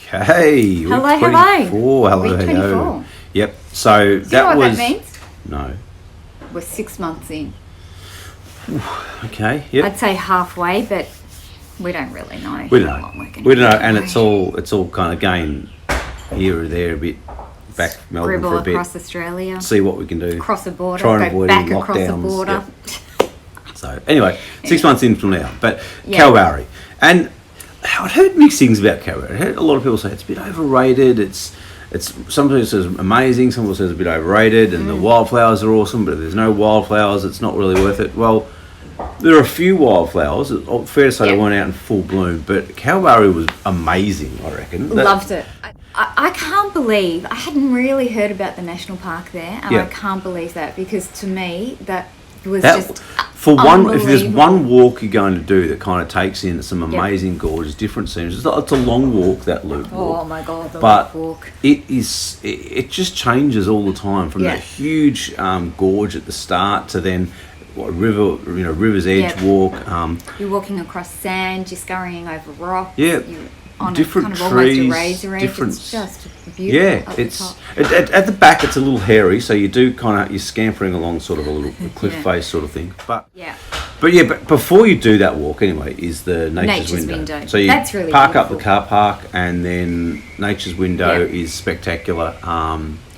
Okay. Hello, week 24. hello. Hello, Week hello. 24. Yep. So Do you that know what was. that means? No. We're 6 months in. Okay. Yep. I'd say halfway, but we don't really know. We don't know. We don't know, and it's all kind of going here or there a bit. Back Melbourne Scribble for a bit. across Australia. See what we can do. Cross a border. Try and go avoid back any across a lockdowns. border. Yep. So anyway, 6 months in from now, but Yeah. Kalbarri, and I've heard mixed things about Kalbarri. I heard a lot of people say it's a bit overrated. It's some people says amazing, some people says it's a bit overrated, and the wildflowers are awesome, but if there's no wildflowers, it's not really worth it. Well, there are a few wildflowers. It's fair to say they weren't out in full bloom, but Kalbarri was amazing. I reckon. Loved it. I can't believe I hadn't really heard about the national park there, and I can't believe that because to me that was just for one. If there's unbelievable. one walk you're going to do that kind of takes in some amazing, gorgeous, different scenes, it's a long walk, that loop walk. Oh my god, the But walk. it just changes all the time from that huge gorge at the start to then River's Edge walk. You're walking across sand, you're scurrying over rocks. Yeah. You're on Different a kind of trees, almost a razor edge. different. It's just beautiful. Yeah, up it's the top. at the back. It's a little hairy, so you do you're scampering along sort of a little cliff face sort of thing. But before you do that walk, anyway, is the Nature's Window. So you That's really park up the beautiful. car park, and then Nature's Window is spectacular.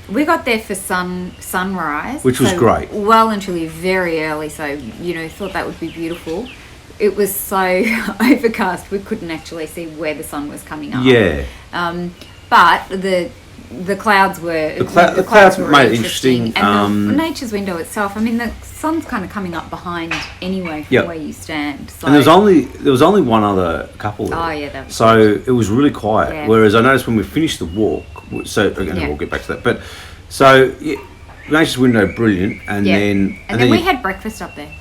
We got there for sunrise, Which was great. Well and truly very early, so thought that would be beautiful. It was so overcast we couldn't actually see where the sun was coming up. Yeah. But the clouds were the clouds made it interesting. And the Nature's Window itself. I mean, the sun's kind of coming up behind anyway from where you stand. So. And there was only one other couple there. Oh yeah, that was so it was really quiet. Yeah. Whereas I noticed when we finished the walk, so again we'll get back to that. But so Nature's Window, brilliant, and then we had breakfast up there.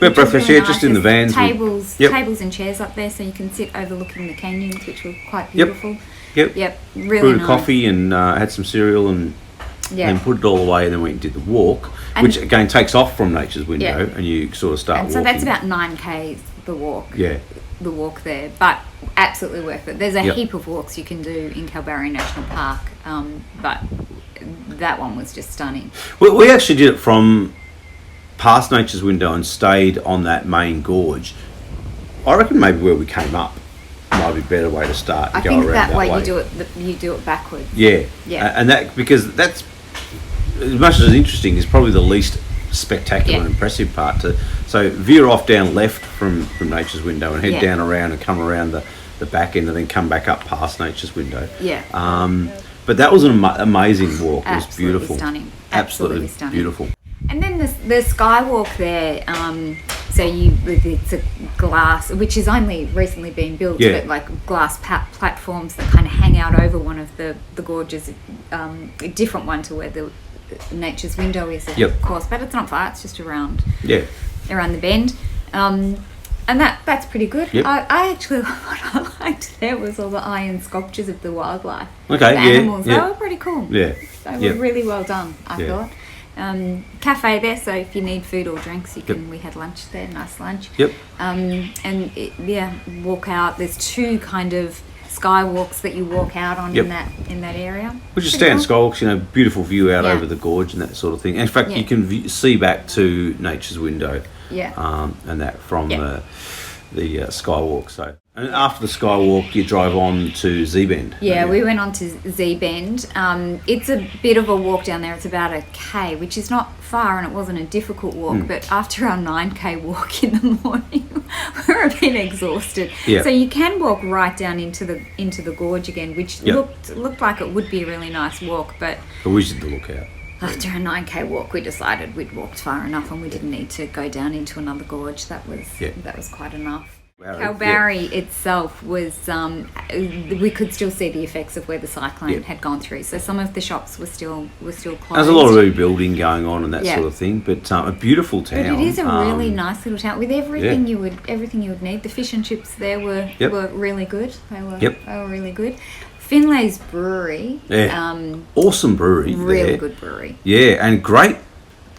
We had breakfast, really nice. just in the vans. Tables and chairs up there, so you can sit overlooking the canyons, which were quite beautiful. Yep. Really Brewed nice. coffee and had some cereal and put it all away, and then we did the walk, which again takes off from Nature's Window, and you sort of start and walking. so that's about 9K the walk. Yeah. The walk there, but absolutely worth it. There's a heap of walks you can do in Kalbarri National Park, but that one was just stunning. We actually did it from past Nature's Window and stayed on that main gorge. I reckon maybe where we came up might be a better way to start. I go think around that way way you do it backwards. Yeah. Yeah. And that because that's as much as interesting is probably the least spectacular and impressive part so veer off down left from Nature's Window and head down around and come around the back end and then come back up past Nature's Window. But that was an amazing walk. It was beautiful. Stunning. Absolutely stunning. Beautiful. And then the Skywalk there, it's a glass, which has only recently been built, but like glass platforms that kind of hang out over one of the gorges, a different one to where the Nature's Window is, of course, but it's not far, it's just around the bend. And that's pretty good. I actually, what I liked there was all the iron sculptures of the wildlife. Okay, the animals. They were pretty cool. Yeah. They were really well done, I thought. Cafe there, so if you need food or drinks, you can. We had lunch there, nice lunch. Walk out. There's two kind of skywalks that you walk out on in that area. Which is standard skywalks, beautiful view out over the gorge and that sort of thing. In fact, you can see back to Nature's Window. And that from the skywalk. So, and after the skywalk, you drive on to Z Bend. Yeah, we went on to Z Bend. It's a bit of a walk down there. It's about a K, which is not far, and it wasn't a difficult walk. But after our 9K walk in the morning, we were a bit exhausted. So you can walk right down into the gorge again, which looked like it would be a really nice walk. But we did the lookout. After a 9K walk, we decided we'd walked far enough and we didn't need to go down into another gorge. That was quite enough. Kalbarri itself was, we could still see the effects of where the cyclone had gone through. So some of the shops were still closed. There's a lot of rebuilding going on and that sort of thing, but a beautiful town. But it is a really nice little town with everything you would need. The fish and chips there were really good. They were really good. Finlay's Brewery. Awesome brewery. Really good brewery. Yeah, and great,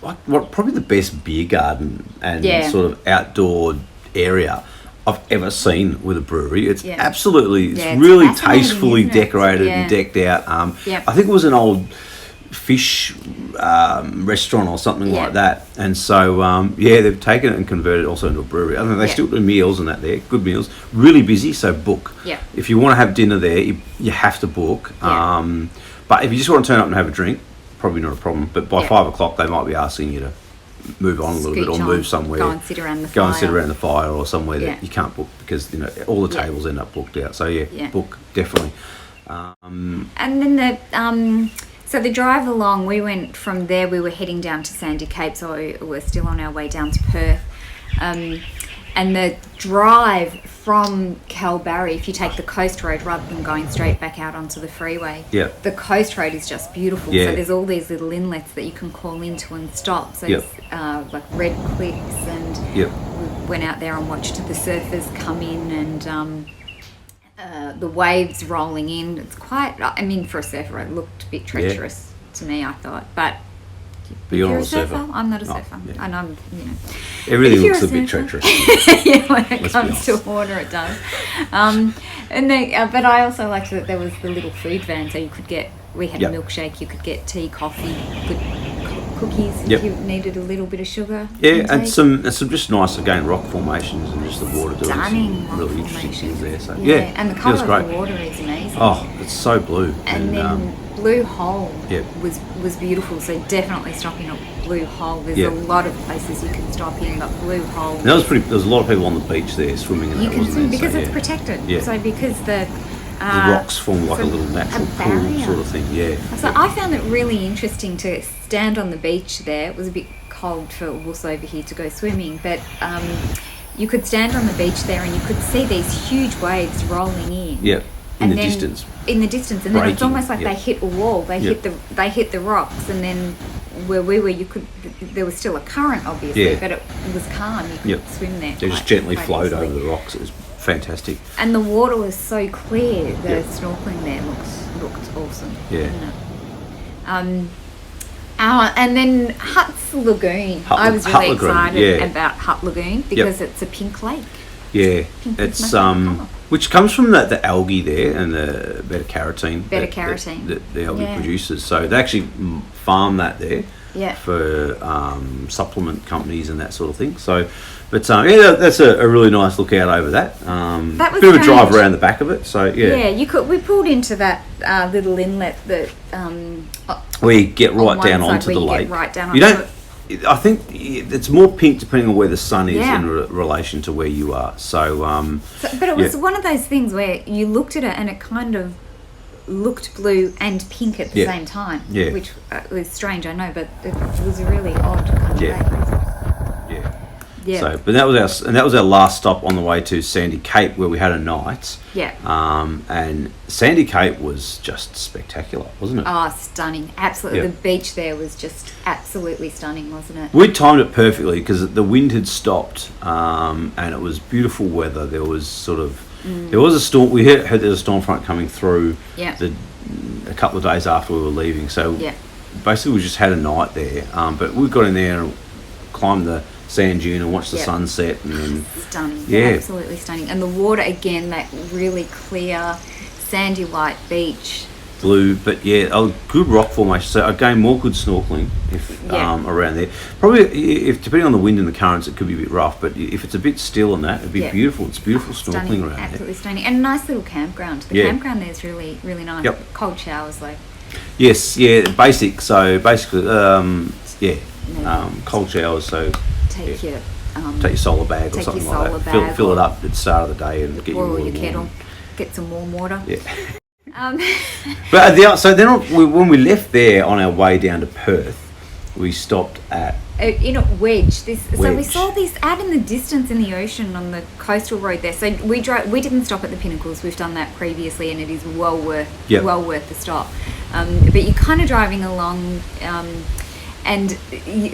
probably the best beer garden and sort of outdoor area I've ever seen with a brewery. It's Yeah. absolutely, it's Yeah, it's really fascinating, tastefully isn't it? decorated Yeah. and decked out. Yeah. I think it was an old fish restaurant or something Yeah. like that. And so, they've taken it and converted it also into a brewery. I think they Yeah. still do meals and that there, good meals. Really busy, so book. Yeah. If you want to have dinner there, you have to book. Yeah. But if you just want to turn up and have a drink, probably not a problem. But by Yeah. 5 o'clock, they might be asking you to move on a little bit or Scooch on, move somewhere. Go and sit around the Go fire. and sit around the fire or somewhere Yeah. that you can't book because all the Yeah. tables end up booked out. So Yeah. book definitely. And then so the drive along, we went from there. We were heading down to Sandy Cape, so we're still on our way down to Perth. And the drive from Kalbarri, if you take the coast road rather than going straight back out onto the freeway, Yeah. the coast road is just beautiful. Yeah. So there's all these little inlets that you can call into and stop. So Yep. it's like red clicks, and Yep. we went out there and watched the surfers come in, and the waves rolling in. It's quite, I mean, for a surfer, it looked a bit treacherous to me, I thought. But But you're if not you're a a surfer, surfer. I'm not a Oh, surfer. yeah. And I'm, Everything If you're looks a a bit surfer. treacherous. yeah, when it Let's be comes to honest. water, it does. But I also liked that there was the little food van, so you could get, we had Yep. a milkshake, you could get tea, coffee, good cookies Yep. if you needed a little bit of sugar. Yeah, and intake. some just nice again rock formations and just the water doing Stunning some rock really interesting formations. things there. So and the it was colour of great. the water is amazing. Oh, it's so blue. And then Blue Hole Yep. was beautiful, so definitely stopping at Blue Hole. There's Yep. a lot of places you can stop in, but Blue Hole, and that was pretty. There was a lot of people on the beach there swimming in you that, can wasn't swim there? because So, it's yeah. protected. Yeah. So because the The rocks form like a so little natural a pool barrier. sort of thing. Yeah. So I found it really interesting to stand on the beach there. It was a bit cold for us over here to go swimming, but you could stand on the beach there and you could see these huge waves rolling in. Yep. In And the then- distance. In the distance, and then it's Breaking, almost like yep. they hit a wall. They Yep. hit the rocks, and then where we were, there was still a current, obviously, Yeah. but it was calm. You could Yep. swim there. They just quite- gently quite flowed easily. over the rocks. It was fantastic. And the water was so clear. The Yep. snorkeling there looked awesome. Yeah. Didn't it? And then Hutt's Lagoon. I was Hutt really Lagoon, excited yeah. about Hutt Lagoon because it's a pink lake. Yeah, Pink is it's my favourite colour. which comes from the algae there and the beta carotene. Beta-carotene. that the algae Yeah. produces. So they actually farm that there. Yeah. For supplement companies and that sort of thing. So, but that's a really nice look out over that. That was bit of a drive strange. around the back of it. So Yeah, you could. We pulled into that little inlet that. where you get on right one down side onto where the you get lake. right down You onto don't. I think it's more pink depending on where the sun is Yeah. in relation to where you are. So, But it was yeah. one of those things where you looked at it and it kind of looked blue and pink at the Yeah. same time. Yeah. Which was strange, I know, but it was a really odd kind of Yeah. day. yeah. Yeah. So, but that was our last stop on the way to Sandy Cape, where we had a night. Yeah. And Sandy Cape was just spectacular, wasn't it? Oh, stunning. Absolutely. Yeah. The beach there was just absolutely stunning, wasn't it? We timed it perfectly because the wind had stopped, and it was beautiful weather. There was there was a storm. We heard there was a storm front coming through. Yeah. A couple of days after we were leaving. So Yeah. basically, we just had a night there. But we got in there and climbed the sand dune and watched the Yeah. sunset, and then Stunning. Yeah. Absolutely stunning. And the water, again, that really clear, sandy white beach. blue. But yeah, a good rock formation. So again, more good snorkeling if Yeah. around there. Probably if depending on the wind and the currents, it could be a bit rough. But if it's a bit still on that, it'd be Yeah. beautiful. It's beautiful snorkeling Stunning. around there. Absolutely stunning. And a nice little campground. The Yeah. campground there is really, really nice. Yep. Cold showers, though. Yes, yeah, basic. So basically, cold showers. So Take your take your solar bag or Take something your like solar that. bag Fill it or- up at the start of the day and get your boil water your warm. kettle, get some warm water. Yeah. Um, But when we left there on our way down to Perth, we stopped at in a Wedge. So we Wedge. saw this out in the distance in the ocean on the coastal road there. So we didn't stop at the Pinnacles. We've done that previously, and it is well worth Yep. the stop. But you're kind of driving along, and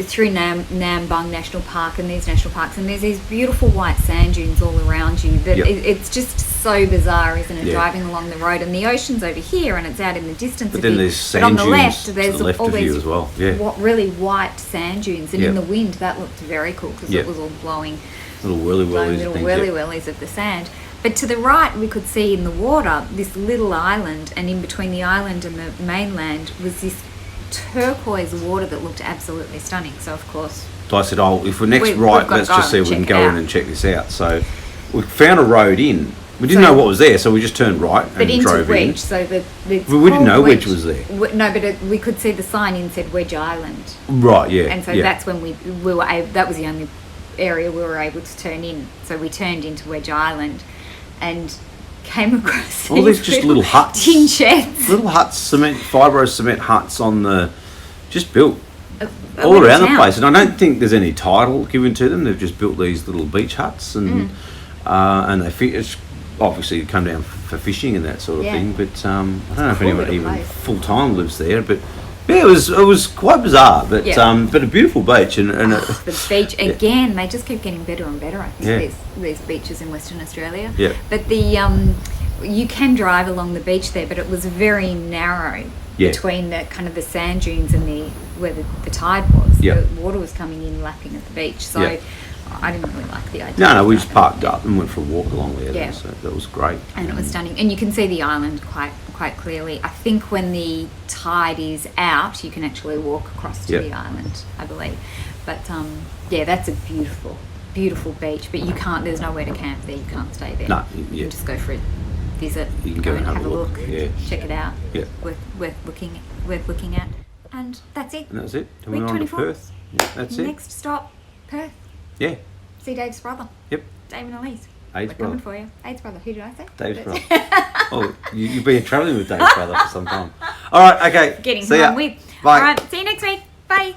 through Nambung National Park and these national parks, and there's these beautiful white sand dunes all around you that it's just so bizarre, isn't it? Driving along the road, and the ocean's over here and it's out in the distance. But then there's sand on the dunes left, to there's the left all of you these as well. Yeah. really white sand dunes, and in the wind that looked very cool because it was all blowing little whirly-whirlies of the sand. But to the right, we could see in the water this little island, and in between the island and the mainland was this turquoise water that looked absolutely stunning. So, of course... So I said, if we're next let's just see if we can go in and check this out. So we found a road in. We didn't know what was there, so we just turned right and drove Wedge, in. So we didn't know Wedge was there. No, but we could see the sign in said Wedge Island. Right, yeah. And so that's when we were able... That was the only area we were able to turn in. So we turned into Wedge Island and came across all these just little huts, tin sheds, little huts, fibro cement huts on the just built all around the place. And I don't think there's any title given to them. They've just built these little beach huts, and they it's obviously come down for fishing and that sort of thing. But I don't know if anyone even full time lives there, but. Yeah, it was quite bizarre, but a beautiful beach and the beach again. They just keep getting better and better. I think these beaches in Western Australia. Yeah. But you can drive along the beach there, but it was very narrow between the kind of the sand dunes and where the tide was. Yeah. The water was coming in, lapping at the beach. So I didn't really like the idea. No, we just parked up and went for a walk along there. Yeah. So that was great. And it was stunning, and you can see the island quite clearly. I think when the tide is out, you can actually walk across to the island, I believe. But that's a beautiful, beautiful beach. But you can't. There's nowhere to camp there. You can't stay there. No, you just go for a visit. You can go and have a look. Yeah. Check it out. Yeah. Worth looking at. And that's it. And that's it. And Week we're on to 24. Perth. Yeah, that's it. Next stop, Perth. Yeah. See Dave's brother. Yep. Dave and Elise. Aids We're coming brother. for you. Aids brother. Who did I say? Dave's brother. Oh, you've been travelling with Dave's brother for some time. All right, okay. Getting see ya. home with. Bye. All right, see you next week. Bye.